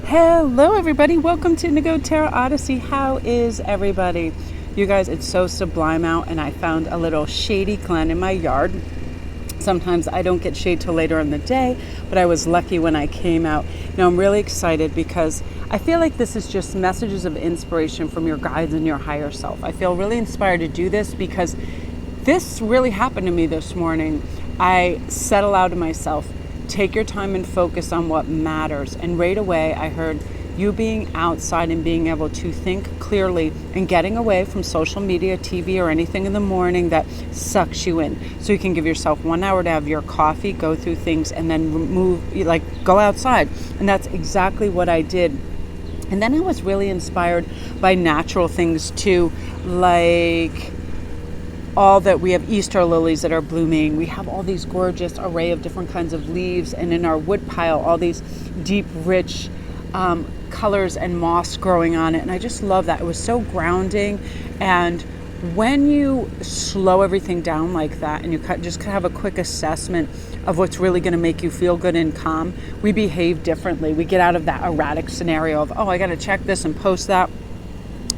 Hello everybody, welcome to Indigo Tarot Odyssey. How is everybody? You guys, it's so sublime out and I found a little shady glen in my yard. Sometimes I don't get shade till later in the day, but I was lucky when I came out. Now I'm really excited because I feel like this is just messages of inspiration from your guides and your higher self. I feel really inspired to do this because this really happened to me this morning. I said aloud to myself, take your time and focus on what matters. And right away, I heard you being outside and being able to think clearly and getting away from social media, TV, or anything in the morning that sucks you in. So you can give yourself 1 hour to have your coffee, go through things, and then go outside. And that's exactly what I did. And then I was really inspired by natural things too, like all that we have Easter lilies that are blooming. We have all these gorgeous array of different kinds of leaves, and in our wood pile, all these deep, rich colors and moss growing on it. And I just love that. It was so grounding. And when you slow everything down like that and you just have a quick assessment of what's really going to make you feel good and calm, we behave differently. We get out of that erratic scenario of, oh, I got to check this and post that.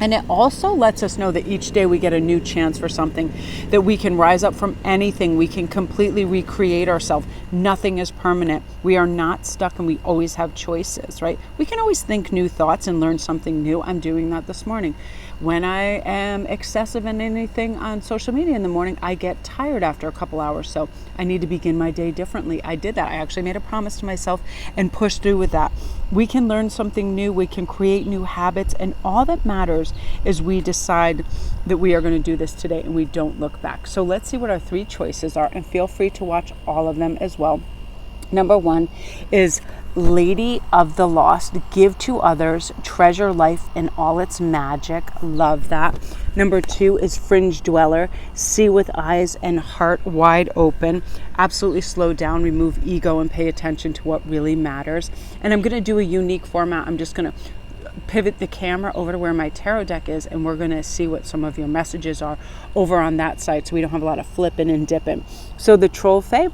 And it also lets us know that each day we get a new chance for something, that we can rise up from anything. We can completely recreate ourselves. Nothing is permanent. We are not stuck, and we always have choices, right? We can always think new thoughts and learn something new. I'm doing that this morning. When I am excessive in anything on social media in the morning, I get tired after a couple hours. So I need to begin my day differently. I did that. I actually made a promise to myself and pushed through with that. We can learn something new. We can create new habits. And all that matters is we decide that we are going to do this today and we don't look back. So let's see what our 3 choices are, and feel free to watch all of them as well. Number 1 is Lady of the Lost. Give to others. Treasure life in all its magic. Love that. Number 2 is Fringe Dweller. See with eyes and heart wide open. Absolutely slow down, remove ego, and pay attention to what really matters. And I'm going to do a unique format. I'm just going to pivot the camera over to where my tarot deck is, and we're going to see what some of your messages are over on that side, so we don't have a lot of flipping and dipping. So the Troll Fae,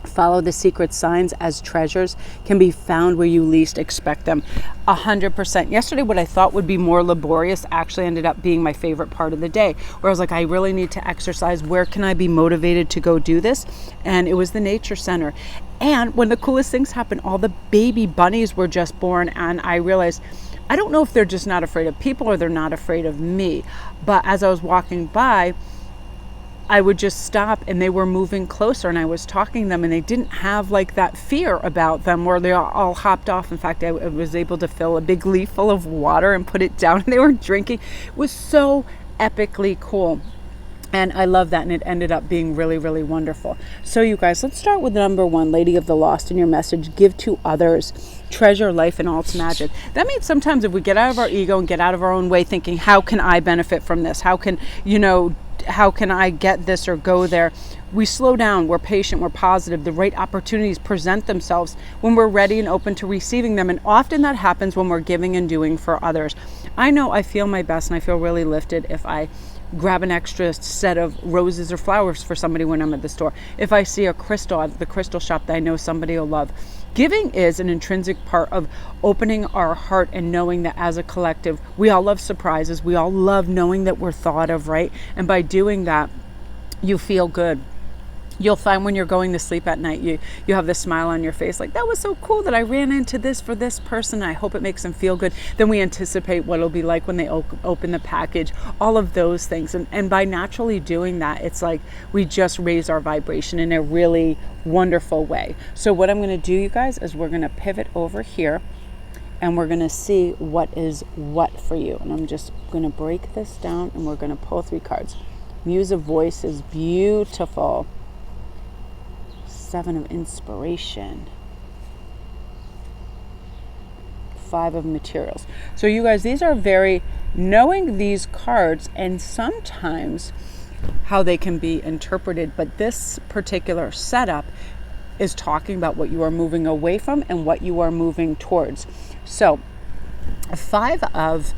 follow the secret signs as treasures can be found where you least expect them. 100%. Yesterday, what I thought would be more laborious actually ended up being my favorite part of the day, where I was like, I really need to exercise. Where can I be motivated to go do this? And it was the nature center. And when the coolest things happened, all the baby bunnies were just born, and I realized, I don't know if they're just not afraid of people or they're not afraid of me. But as I was walking by, I would just stop and they were moving closer, and I was talking to them, and they didn't have like that fear about them where they all hopped off. In fact, I was able to fill a big leaf full of water and put it down, and they were drinking. It was so epically cool. And I love that, and it ended up being really, really wonderful. So you guys, let's start with number 1, Lady of the Lost, in your message. Give to others. Treasure life in all its magic. That means sometimes if we get out of our ego and get out of our own way thinking, how can I benefit from this? How can I get this or go there? We slow down, we're patient, we're positive. The right opportunities present themselves when we're ready and open to receiving them. And often that happens when we're giving and doing for others. I know I feel my best and I feel really lifted if I grab an extra set of roses or flowers for somebody when I'm at the store. If I see a crystal at the crystal shop that I know somebody will love. Giving is an intrinsic part of opening our heart and knowing that as a collective, we all love surprises. We all love knowing that we're thought of, right? And by doing that, you feel good. You'll find when you're going to sleep at night, you have this smile on your face, like, that was so cool that I ran into this for this person. I hope it makes them feel good. Then we anticipate what it'll be like when they open the package, all of those things. And by naturally doing that, it's like we just raise our vibration in a really wonderful way. So what I'm going to do, you guys, is we're going to pivot over here and we're going to see what is what for you. And I'm just going to break this down and we're going to pull 3 cards. Muse of Voice is beautiful. 7 of Inspiration. 5 of Materials. So you guys, these are very, knowing these cards and sometimes how they can be interpreted, but this particular setup is talking about what you are moving away from and what you are moving towards. So 5 of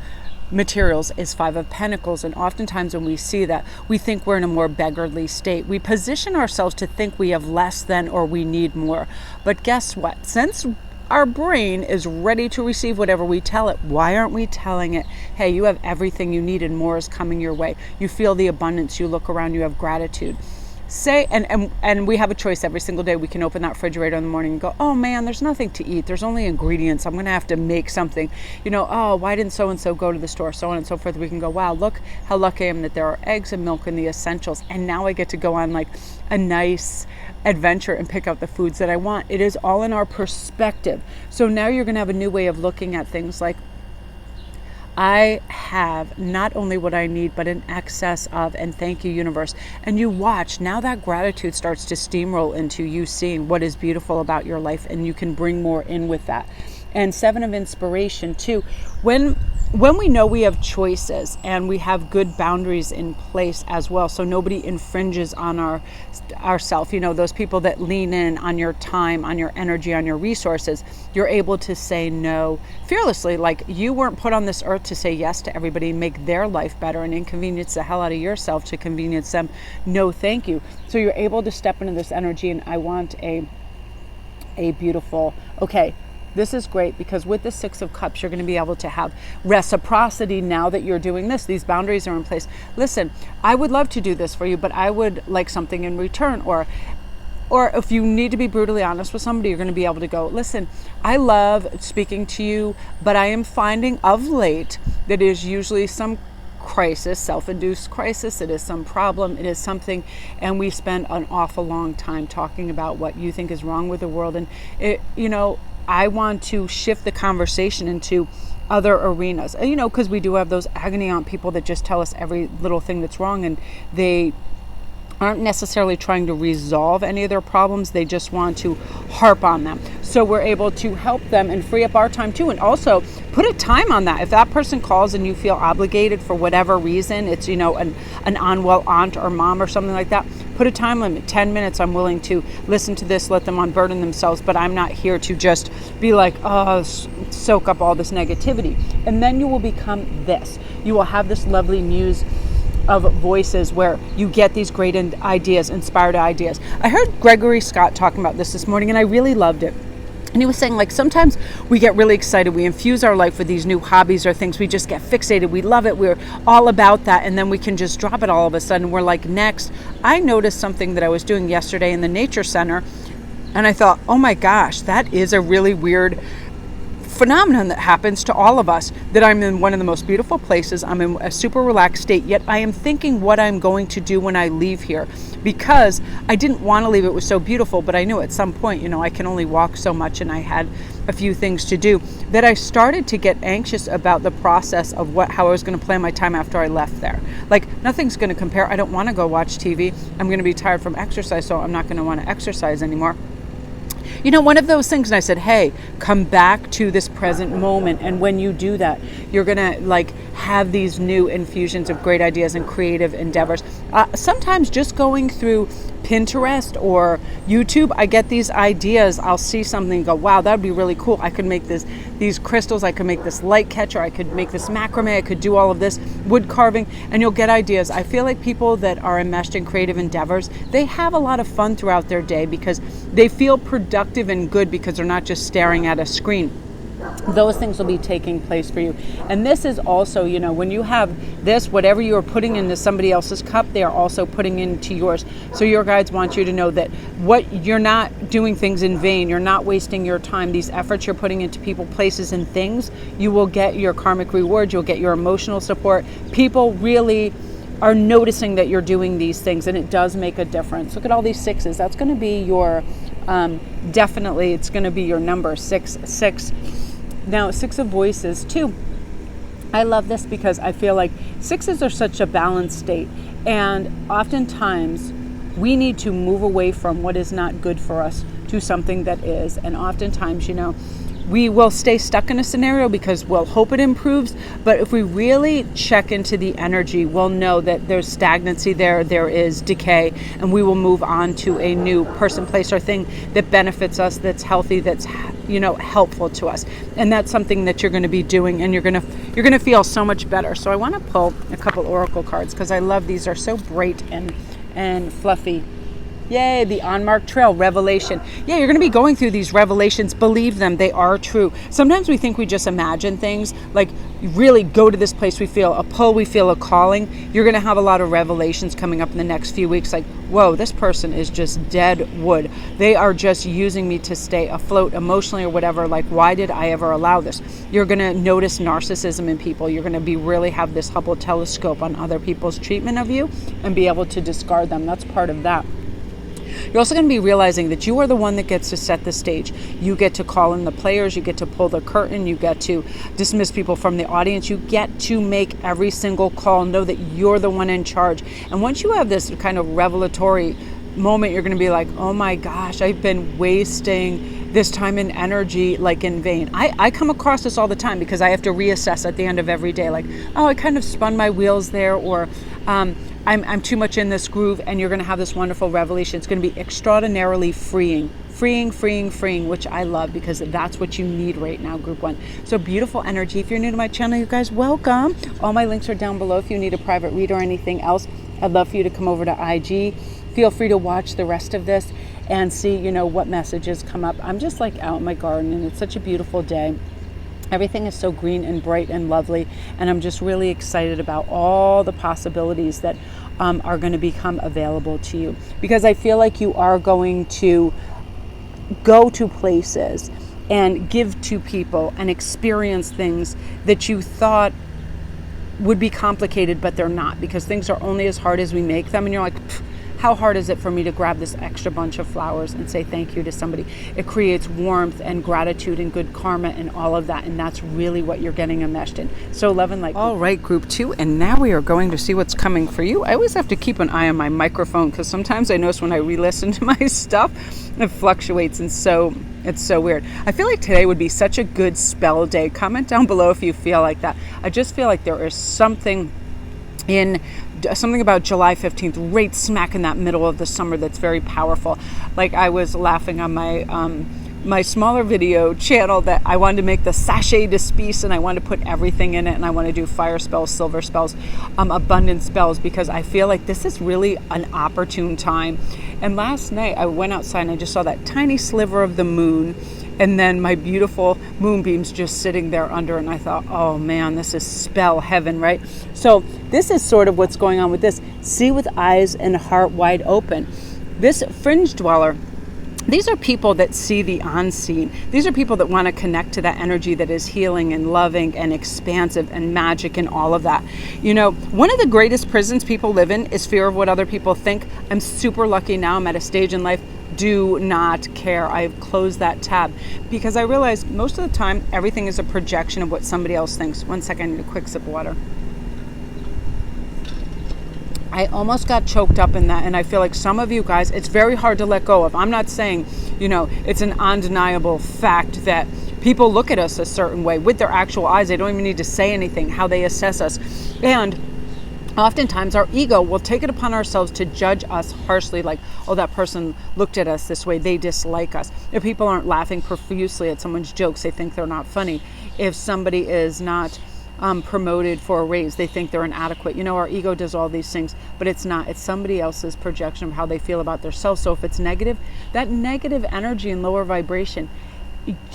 Materials is 5 of Pentacles, and oftentimes when we see that, we think we're in a more beggarly state. We position ourselves to think we have less than or we need more. But guess what? Since our brain is ready to receive whatever we tell it. Why aren't we telling it, hey, you have everything you need and more is coming your way? You feel the abundance, you look around, you have gratitude. Say, and we have a choice every single day. We can open that refrigerator in the morning and go, oh man, there's nothing to eat. There's only ingredients. I'm going to have to make something. Oh, why didn't so-and-so go to the store? So on and so forth. We can go, wow, look how lucky I am that there are eggs and milk and the essentials. And now I get to go on like a nice adventure and pick out the foods that I want. It is all in our perspective. So now you're going to have a new way of looking at things like, I have not only what I need, but an excess of, and thank you, universe. And you watch, now that gratitude starts to steamroll into you seeing what is beautiful about your life, and you can bring more in with that. And 7 of inspiration too. When we know we have choices and we have good boundaries in place as well, so nobody infringes on ourself, those people that lean in on your time, on your energy, on your resources, you're able to say no fearlessly. Like, you weren't put on this earth to say yes to everybody, make their life better and inconvenience the hell out of yourself to convenience them. No, thank you. So you're able to step into this energy, and I want a beautiful, okay, this is great, because with the 6 of Cups, you're going to be able to have reciprocity now that you're doing this. These boundaries are in place. Listen, I would love to do this for you, but I would like something in return. Or if you need to be brutally honest with somebody, you're going to be able to go, listen, I love speaking to you, but I am finding of late that it is usually some crisis, self-induced crisis. It is some problem. It is something, and we spend an awful long time talking about what you think is wrong with the world. And I want to shift the conversation into other arenas, because we do have those agony aunt people that just tell us every little thing that's wrong, and they aren't necessarily trying to resolve any of their problems. They just want to harp on them. So we're able to help them and free up our time too. And also put a time on that. If that person calls and you feel obligated for whatever reason, it's, an unwell aunt or mom or something like that, put a time limit, 10 minutes. I'm willing to listen to this, let them unburden themselves, but I'm not here to just be like, soak up all this negativity. And then you will become this. You will have this lovely muse of voices where you get these great ideas, inspired ideas. I heard Gregory Scott talking about this morning, and I really loved it. And he was saying, like, sometimes we get really excited. We infuse our life with these new hobbies or things. We just get fixated. We love it. We're all about that. And then we can just drop it all of a sudden. We're like, next. I noticed something that I was doing yesterday in the nature center, and I thought, oh my gosh, that is a really weird phenomenon that happens to all of us, that I'm in one of the most beautiful places. I'm in a super relaxed state, yet I am thinking what I'm going to do when I leave here, because I didn't want to leave. It was so beautiful, but I knew at some point, I can only walk so much, and I had a few things to do, that I started to get anxious about the process of how I was going to plan my time after I left there. Like, nothing's going to compare. I don't want to go watch TV. I'm going to be tired from exercise, so I'm not going to want to exercise anymore. One of those things. And I said, hey, come back to this present moment. And when you do that, you're going to have these new infusions of great ideas and creative endeavors. Sometimes just going through Pinterest or YouTube, I get these ideas. I'll see something and go, wow, that would be really cool. I could make these crystals. I could make this light catcher. I could make this macrame. I could do all of this wood carving, and you'll get ideas. I feel like people that are enmeshed in creative endeavors, they have a lot of fun throughout their day because they feel productive and good because they're not just staring at a screen. Those things will be taking place for you. And this is also, when you have this, whatever you are putting into somebody else's cup, they are also putting into yours. So your guides want you to know that you're not doing things in vain. You're not wasting your time. These efforts you're putting into people, places, and things, you will get your karmic reward. You'll get your emotional support. People really are noticing that you're doing these things, and it does make a difference. Look at all these 6s. That's going to be your, definitely, it's going to be your number, 6. Now, 6 of voices too. I love this because I feel like 6s are such a balanced state, and oftentimes we need to move away from what is not good for us to something that is. And oftentimes, we will stay stuck in a scenario because we'll hope it improves, but if we really check into the energy, we'll know that there's stagnancy there is decay, and we will move on to a new person, place, or thing that benefits us, that's healthy, that's helpful to us. And that's something that you're going to be doing, and you're going to feel so much better. So I want to pull a couple oracle cards because I love these. Are so bright and fluffy. Yay, the unmarked trail, revelation. Yeah, you're going to be going through these revelations. Believe them, they are true. Sometimes we think we just imagine things, like really go to this place, we feel a pull, we feel a calling. You're going to have a lot of revelations coming up in the next few weeks, like, whoa, this person is just dead wood. They are just using me to stay afloat emotionally or whatever. Like, why did I ever allow this? You're going to notice narcissism in people. You're going to be really have this Hubble telescope on other people's treatment of you and be able to discard them. That's part of that. You're also going to be realizing that you are the one that gets to set the stage. You get to call in the players, you get to pull the curtain, you get to dismiss people from the audience, you get to make every single call, know that you're the one in charge. And once you have this kind of revelatory moment, you're going to be like, oh my gosh, I've been wasting this time and energy like in vain. I come across this all the time because I have to reassess at the end of every day, like, oh, I kind of spun my wheels there, or I'm too much in this groove, and you're going to have this wonderful revelation. It's going to be extraordinarily freeing, which I love because that's what you need right now, group one. So beautiful energy. If you're new to my channel, you guys, welcome. All my links are down below. If you need a private read or anything else, I'd love for you to come over to IG. Feel free to watch the rest of this and see, what messages come up. I'm just like out in my garden, and it's such a beautiful day. Everything is so green and bright and lovely, and I'm just really excited about all the possibilities that are going to become available to you, because I feel like you are going to go to places and give to people and experience things that you thought would be complicated, but they're not, because things are only as hard as we make them. And you're like, how hard is it for me to grab this extra bunch of flowers and say thank you to somebody? It creates warmth and gratitude and good karma and all of that. And that's really what you're getting enmeshed in. So love and light. All right, group two. And now we are going to see what's coming for you. I always have to keep an eye on my microphone because sometimes I notice when I re-listen to my stuff, it fluctuates. And so it's so weird. I feel like today would be such a good spell day. Comment down below if you feel like that. I just feel like there is something about July 15th, right smack in that middle of the summer, that's very powerful. Like, I was laughing on my smaller video channel that I wanted to make the sachet de spice, and I wanted to put everything in it, and I want to do fire spells, silver spells, abundance spells, because I feel like this is really an opportune time. And last night I went outside and I just saw that tiny sliver of the moon, and then my beautiful moonbeams just sitting there under, and I thought, oh man, this is spell heaven, right? So this is sort of what's going on with this. See with eyes and heart wide open. This fringe dweller, these are people that see the unseen. These are people that want to connect to that energy that is healing and loving and expansive and magic and all of that. One of the greatest prisons people live in is fear of what other people think. I'm super lucky now. I'm at a stage in life. Do not care. I've closed that tab because I realize most of the time everything is a projection of what somebody else thinks. One second, I need a quick sip of water. I almost got choked up in that, and I feel like some of you guys, it's very hard to let go of. I'm not saying, it's an undeniable fact that people look at us a certain way with their actual eyes. They don't even need to say anything, how they assess us. And oftentimes our ego will take it upon ourselves to judge us harshly, like, oh, that person looked at us this way, they dislike us. If people aren't laughing profusely at someone's jokes, they think they're not funny. If somebody is not promoted for a raise, they think they're inadequate. Our ego does all these things, but it's not. It's somebody else's projection of how they feel about themselves. So if it's negative, that negative energy and lower vibration,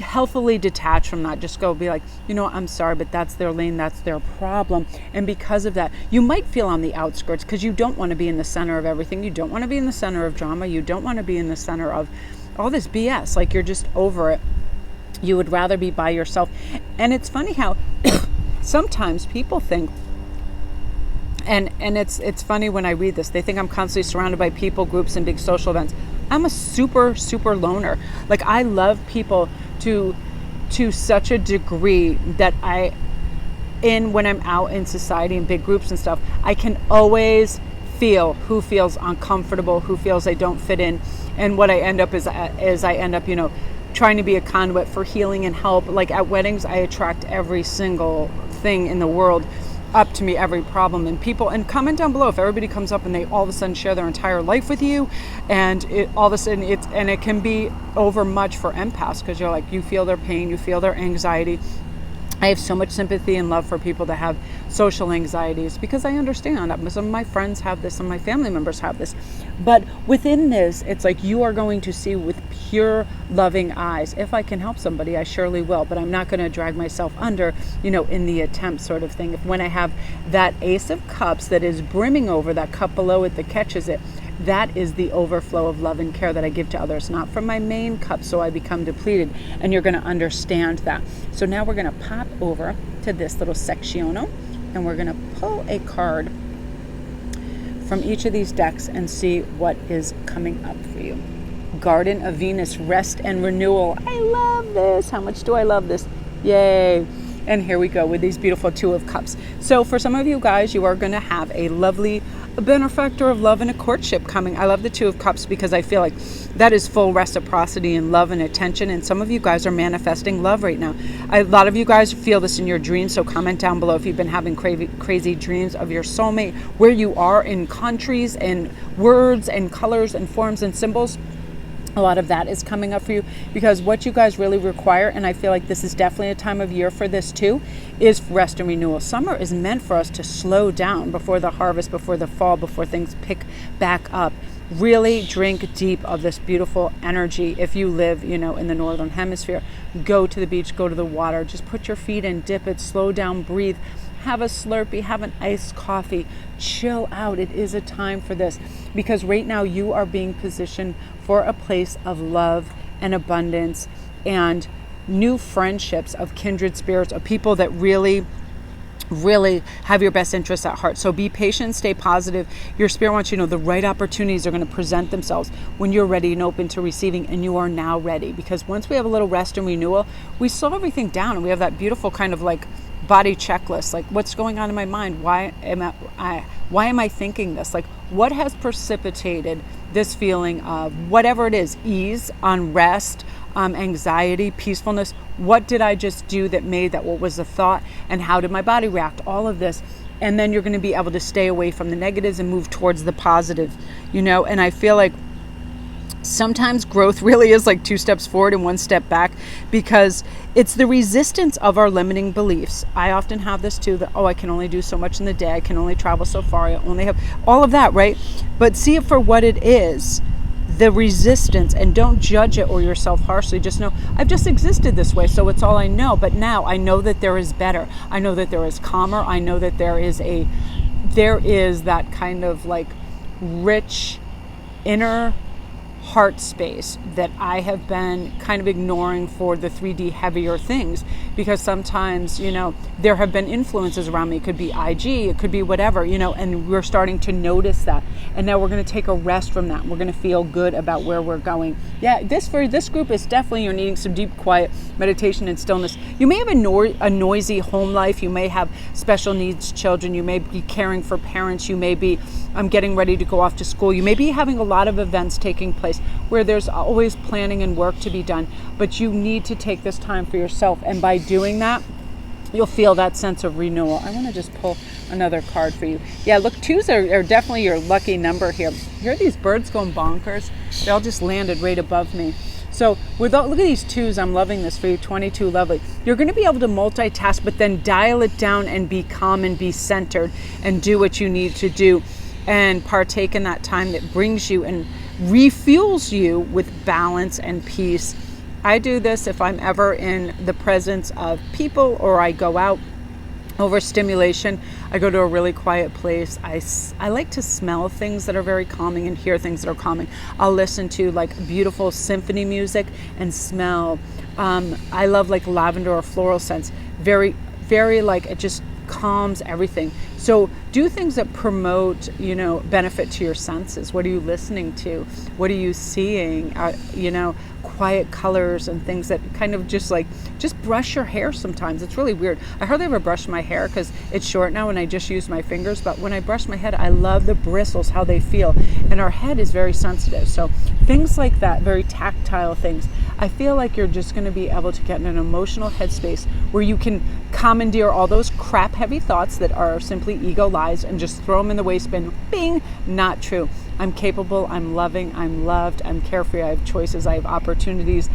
healthily detach from that. Just go be like, I'm sorry, but that's their lane, that's their problem. And because of that, you might feel on the outskirts because you don't want to be in the center of everything. You don't want to be in the center of drama. You don't want to be in the center of all this BS. Like, you're just over it. You would rather be by yourself. And it's funny how sometimes people think, and it's funny when I read this, they think I'm constantly surrounded by people, groups, and big social events. I'm a super, super loner. Like, I love people to such a degree that when I'm out in society in big groups and stuff, I can always feel who feels uncomfortable, who feels I don't fit in. And what I end up is I end up, trying to be a conduit for healing and help. Like, at weddings, I attract every single thing in the world up to me, every problem, and people. And comment down below if everybody comes up and they all of a sudden share their entire life with you, and all of a sudden it can be over much for empaths, because you're like, you feel their pain, you feel their anxiety, I have so much sympathy and love for people that have social anxieties, because I understand some of my friends have this, some of my family members have this. But within this, it's like you are going to see with pure loving eyes. If I can help somebody, I surely will, but I'm not going to drag myself under, in the attempt sort of thing. If when I have that Ace of Cups that is brimming over, that cup below it that catches it, that is the overflow of love and care that I give to others, not from my main cup, so I become depleted. And you're going to understand that. So now we're going to pop over to this little sectiono, and we're going to pull a card from each of these decks and see what is coming up for you. Garden of Venus, rest and renewal. I love this. How much do I love this? Yay. And here we go with these beautiful Two of Cups. So for some of you guys, you are going to have a lovely benefactor of love and a courtship coming. I love the Two of Cups because I feel like that is full reciprocity and love and attention. And some of you guys are manifesting love right now. A lot of you guys feel this in your dreams. So comment down below if you've been having crazy dreams of your soulmate, where you are in countries and words and colors and forms and symbols. A lot of that is coming up for you, because what you guys really require, and I feel like this is definitely a time of year for this too, is rest and renewal. Summer is meant for us to slow down before the harvest, before the fall, before things pick back up. Really drink deep of this beautiful energy. If you live, in the northern hemisphere, go to the beach, go to the water, just put your feet in, dip it, slow down, breathe. Have a Slurpee, have an iced coffee, chill out. It is a time for this, because right now you are being positioned for a place of love and abundance and new friendships of kindred spirits, of people that really have your best interests at heart. So be patient, stay positive. Your spirit wants you to know the right opportunities are going to present themselves when you're ready and open to receiving, and you are now ready. Because once we have a little rest and renewal, we slow everything down, and we have that beautiful kind of like body checklist, like what's going on in my mind, why am I thinking this, like what has precipitated this feeling of whatever it is, ease, unrest, anxiety, peacefulness. What did I just do that made that? What was the thought, and how did my body react? All of this. And then you're going to be able to stay away from the negatives and move towards the positive, and I feel like sometimes growth really is like 2 steps forward and 1 step back, because it's the resistance of our limiting beliefs. I often have this too, that, I can only do so much in the day. I can only travel so far. I only have all of that, right? But see it for what it is, the resistance, and don't judge it or yourself harshly. Just know I've just existed this way, so it's all I know. But now I know that there is better. I know that there is calmer. I know that there is that kind of like rich inner heart space that I have been kind of ignoring for the 3D heavier things, because sometimes, there have been influences around me. It could be IG, it could be whatever, and we're starting to notice that. And now we're going to take a rest from that. We're going to feel good about where we're going. Yeah, for this group is definitely you're needing some deep, quiet meditation and stillness. You may have a noisy home life. You may have special needs children. You may be caring for parents. You may be getting ready to go off to school. You may be having a lot of events taking place where there's always planning and work to be done, but you need to take this time for yourself. And by doing that, you'll feel that sense of renewal. I want to just pull another card for you. Yeah, look, 2s are definitely your lucky number here. Hear these birds going bonkers? They all just landed right above me. So look at these 2s. I'm loving this for you. 22, lovely. You're going to be able to multitask, but then dial it down and be calm and be centered and do what you need to do, and partake in that time that brings you and refuels you with balance and peace. I do this if I'm ever in the presence of people, or I go out overstimulation. I go to a really quiet place. I like to smell things that are very calming and hear things that are calming. I'll listen to like beautiful symphony music and smell. I love like lavender or floral scents. Very, very like it just calms everything. So do things that promote, benefit to your senses. What are you listening to? What are you seeing? Quiet colors and things that kind of just brush your hair sometimes. It's really weird. I hardly ever brush my hair because it's short now and I just use my fingers. But when I brush my head, I love the bristles, how they feel. And our head is very sensitive. So things like that, very tactile things. I feel like you're just going to be able to get in an emotional headspace where you can commandeer all those crap heavy thoughts that are simply ego lies and just throw them in the waste bin. Bing, not true. I'm capable, I'm loving, I'm loved, I'm carefree, I have choices, I have opportunities.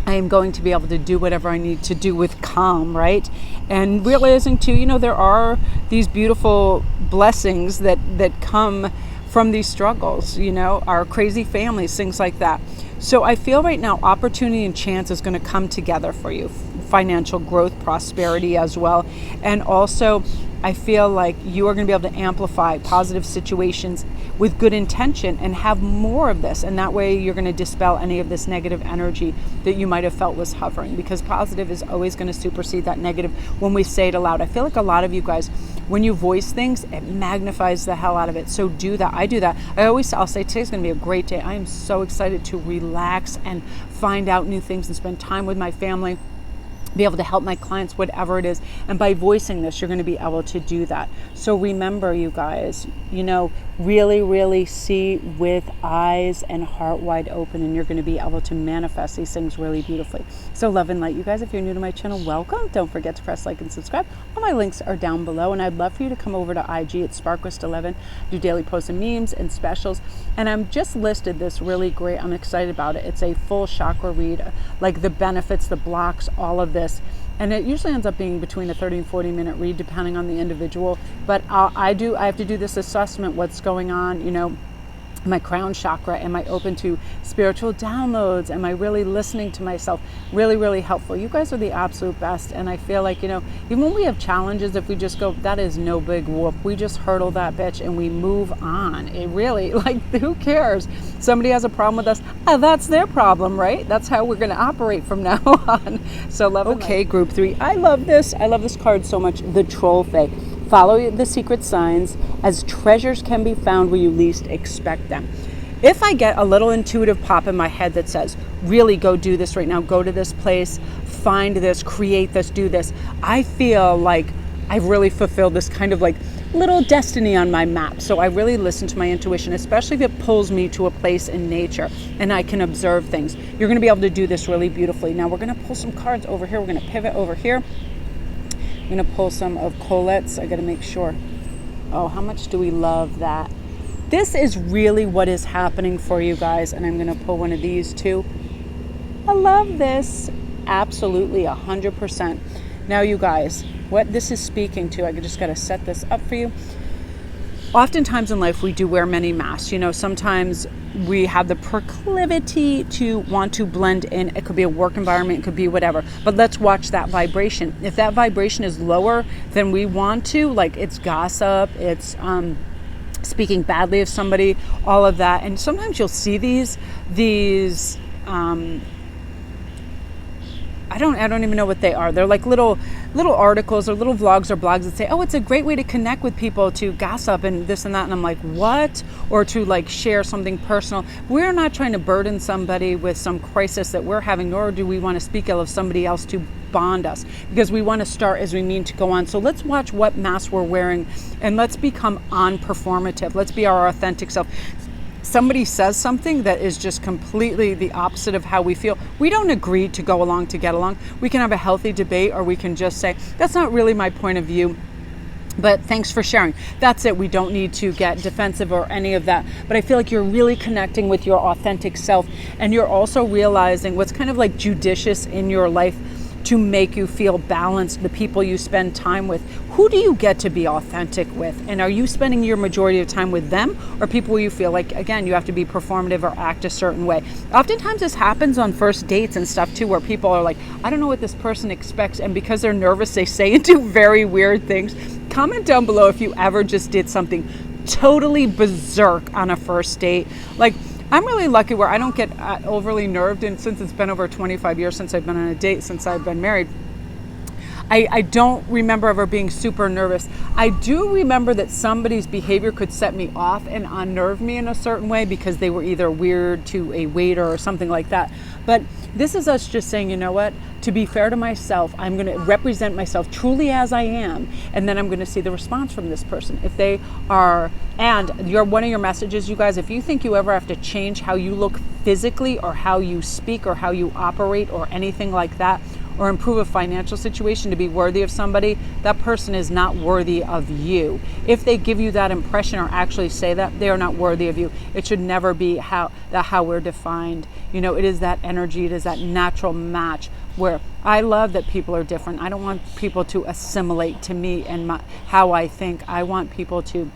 I am going to be able to do whatever I need to do with calm, right? And realizing too, there are these beautiful blessings that come from these struggles, our crazy families, things like that. So I feel right now opportunity and chance is going to come together for you. Financial growth, prosperity as well. And also I feel like you are going to be able to amplify positive situations with good intention and have more of this. And that way you're going to dispel any of this negative energy that you might have felt was hovering, because positive is always going to supersede that negative when we say it aloud. I feel like a lot of you guys, when you voice things, it magnifies the hell out of it. So do that. I do that. I'll say today's going to be a great day. I am so excited to relax and find out new things and spend time with my family, be able to help my clients, whatever it is. And by voicing this, you're going to be able to do that. So remember, you guys, really, really see with eyes and heart wide open, and you're going to be able to manifest these things really beautifully. So love and light, you guys. If you're new to my channel, welcome. Don't forget to press like and subscribe. All my links are down below, and I'd love for you to come over to IG at Sparkwist11, do daily posts and memes and specials. And I'm just listed this really great. I'm excited about it. It's a full chakra read, like the benefits, the blocks, all of this. And it usually ends up being between a 30 and 40 minute read, depending on the individual. But I have to do this assessment, what's going on, my crown chakra. Am I open to spiritual downloads? Am I really listening to myself? Really, really helpful. You guys are the absolute best. And I feel like, even when we have challenges, if we just go, that is no big whoop, we just hurdle that bitch and we move on. It really, who cares? Somebody has a problem with us, that's their problem, right? That's how we're going to operate from now on. So love. Okay, group 3. I love this. I love this card so much. The Troll Fae. Follow the secret signs, as treasures can be found where you least expect them. If I get a little intuitive pop in my head that says, really go do this right now, go to this place, find this, create this, do this, I feel like I've really fulfilled this kind of little destiny on my map. So I really listen to my intuition, especially if it pulls me to a place in nature and I can observe things. You're going to be able to do this really beautifully. Now we're going to pull some cards over here. We're going to pivot over here. I'm going to pull some of Colette's. I got to make sure. Oh, how much do we love that? This is really what is happening for you guys. And I'm going to pull one of these too. I love this. Absolutely, 100%. Now, you guys, what this is speaking to, I just got to set this up for you. Oftentimes in life, we do wear many masks. Sometimes we have the proclivity to want to blend in. It could be a work environment, it could be whatever. But let's watch that vibration. If that vibration is lower than we want to, it's gossip, it's speaking badly of somebody, all of that. And sometimes you'll see these I don't even know what they are. They're like little articles or little vlogs or blogs that say, oh, it's a great way to connect with people, to gossip and this and that. And I'm like, what? Or to share something personal. We're not trying to burden somebody with some crisis that we're having, nor do we want to speak ill of somebody else to bond us, because we want to start as we mean to go on. So let's watch what mask we're wearing, and let's become unperformative. Let's be our authentic self. Somebody says something that is just completely the opposite of how we feel, we don't agree to go along to get along. We can have a healthy debate, or we can just say, that's not really my point of view, but thanks for sharing. That's it. We don't need to get defensive or any of that. But I feel like you're really connecting with your authentic self, and you're also realizing what's kind of judicious in your life to make you feel balanced, the people you spend time with. Who do you get to be authentic with? And are you spending your majority of time with them, or people you feel like, again, you have to be performative or act a certain way? Oftentimes this happens on first dates and stuff too, where people are like, I don't know what this person expects. And because they're nervous, they say and do very weird things. Comment down below if you ever just did something totally berserk on a first date. I'm really lucky where I don't get overly nerved, and since it's been over 25 years since I've been on a date, since I've been married, I don't remember ever being super nervous. I do remember that somebody's behavior could set me off and unnerve me in a certain way because they were either weird to a waiter or something like that. But this is us just saying, you know what? To be fair to myself, I'm going to represent myself truly as I am, and then I'm going to see the response from this person. If they are, and one of your messages, you guys, if you think you ever have to change how you look physically or how you speak or how you operate or anything like that, or improve a financial situation to be worthy of somebody, that person is not worthy of you. If they give you that impression or actually say that, they are not worthy of you. It should never be how we're defined. It is that energy, it is that natural match where I love that people are different. I don't want people to assimilate to me and how I think. I want people to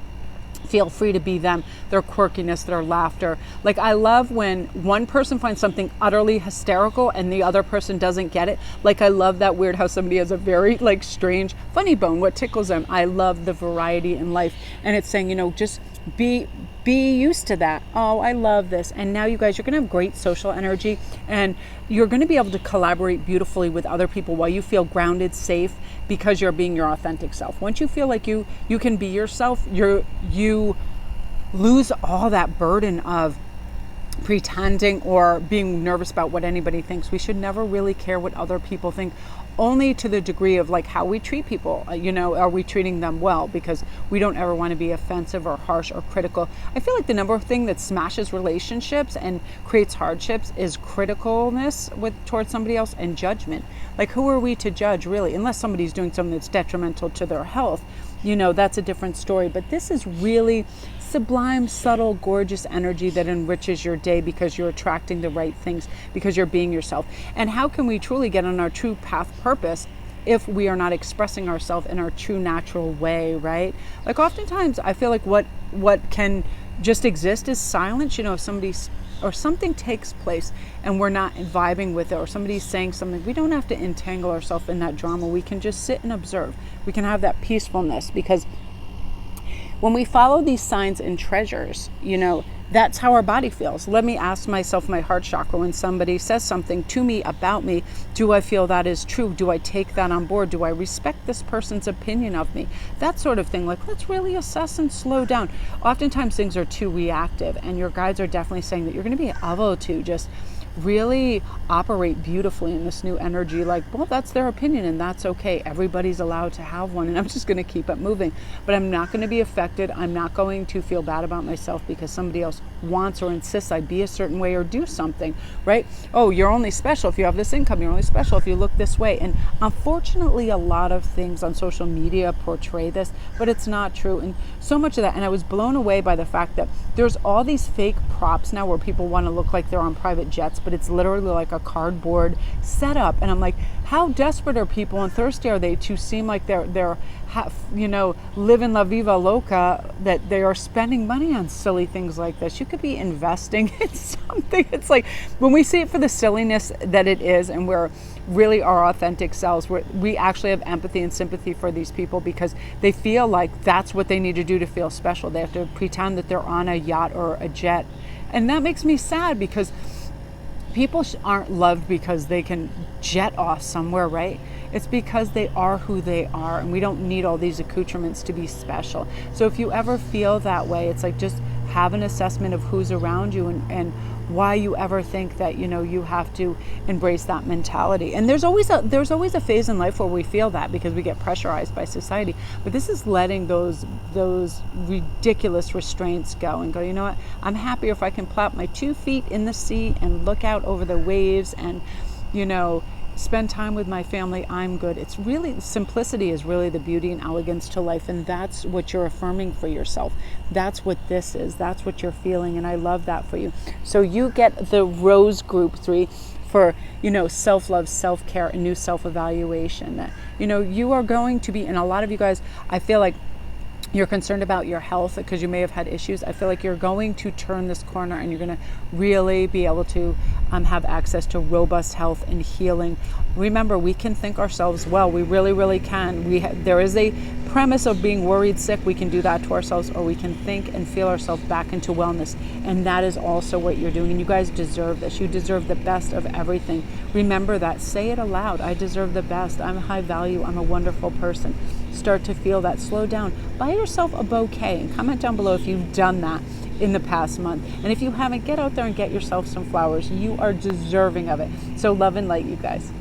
feel free to be them, their quirkiness, their laughter. Like, I love when one person finds something utterly hysterical and the other person doesn't get it. Like, I love that weird how somebody has a very strange funny bone, what tickles them. I love the variety in life. And it's saying, just be used to that. Oh, I love this. And now you guys, you're going to have great social energy, and you're going to be able to collaborate beautifully with other people while you feel grounded, safe, because you're being your authentic self. Once you feel like you can be yourself, you lose all that burden of pretending or being nervous about what anybody thinks. We should never really care what other people think, only to the degree of how we treat people. Are we treating them well? Because we don't ever want to be offensive or harsh or critical. I feel like the number one thing that smashes relationships and creates hardships is criticalness towards somebody else and judgment. Who are we to judge, really? Unless somebody's doing something that's detrimental to their health, that's a different story. But this is really sublime, subtle, gorgeous energy that enriches your day because you're attracting the right things, because you're being yourself. And how can we truly get on our true path purpose if we are not expressing ourselves in our true natural way, right? Oftentimes I feel like what can just exist is silence. If somebody's or something takes place and we're not vibing with it, or somebody's saying something, we don't have to entangle ourselves in that drama. We can just sit and observe. We can have that peacefulness, because when we follow these signs and treasures, that's how our body feels. Let me ask myself, my heart chakra, when somebody says something to me about me, do I feel that is true? Do I take that on board? Do I respect this person's opinion of me? That sort of thing. Let's really assess and slow down. Oftentimes things are too reactive, and your guides are definitely saying that you're going to be able to just really operate beautifully in this new energy. That's their opinion and that's okay. Everybody's allowed to have one, and I'm just going to keep it moving. But I'm not going to be affected. I'm not going to feel bad about myself because somebody else wants or insists I be a certain way or do something, right? Oh, you're only special if you have this income. You're only special if you look this way. And unfortunately, a lot of things on social media portray this, but it's not true. And so much of that, and I was blown away by the fact that there's all these fake props now where people want to look like they're on private jets, but it's literally like a cardboard setup. And I'm like, how desperate are people and thirsty are they to seem like they're living la viva loca, that they are spending money on silly things like this? You could be investing in something. It's like, when we see it for the silliness that it is, and we're really our authentic selves, we actually have empathy and sympathy for these people, because they feel like that's what they need to do to feel special. They have to pretend that they're on a yacht or a jet. And that makes me sad, because people aren't loved because they can jet off somewhere, right? It's because they are who they are, and we don't need all these accoutrements to be special. So if you ever feel that way, it's like, just have an assessment of who's around you and why you ever think that you have to embrace that mentality. And there's always a phase in life where we feel that because we get pressurized by society. But this is letting those ridiculous restraints go and go, you know what? I'm happier if I can plop my 2 feet in the sea and look out over the waves and spend time with my family. I'm good. It's really, simplicity is really the beauty and elegance to life, and that's what you're affirming for yourself. That's what this is. That's what you're feeling, and I love that for you. So you get the Rose Group 3 for self-love, self-care, and new self-evaluation. That you are going to be, and a lot of you guys, I feel like you're concerned about your health because you may have had issues. I feel like you're going to turn this corner, and you're going to really be able to have access to robust health and healing. Remember, we can think ourselves well. We really, really can. There is a premise of being worried sick. We can do that to ourselves, or we can think and feel ourselves back into wellness. And that is also what you're doing. And you guys deserve this. You deserve the best of everything. Remember that. Say it aloud. I deserve the best. I'm high value. I'm a wonderful person. Start to feel that. Slow down. Buy yourself a bouquet and comment down below if you've done that in the past month. And if you haven't, get out there and get yourself some flowers. You are deserving of it. So love and light, you guys.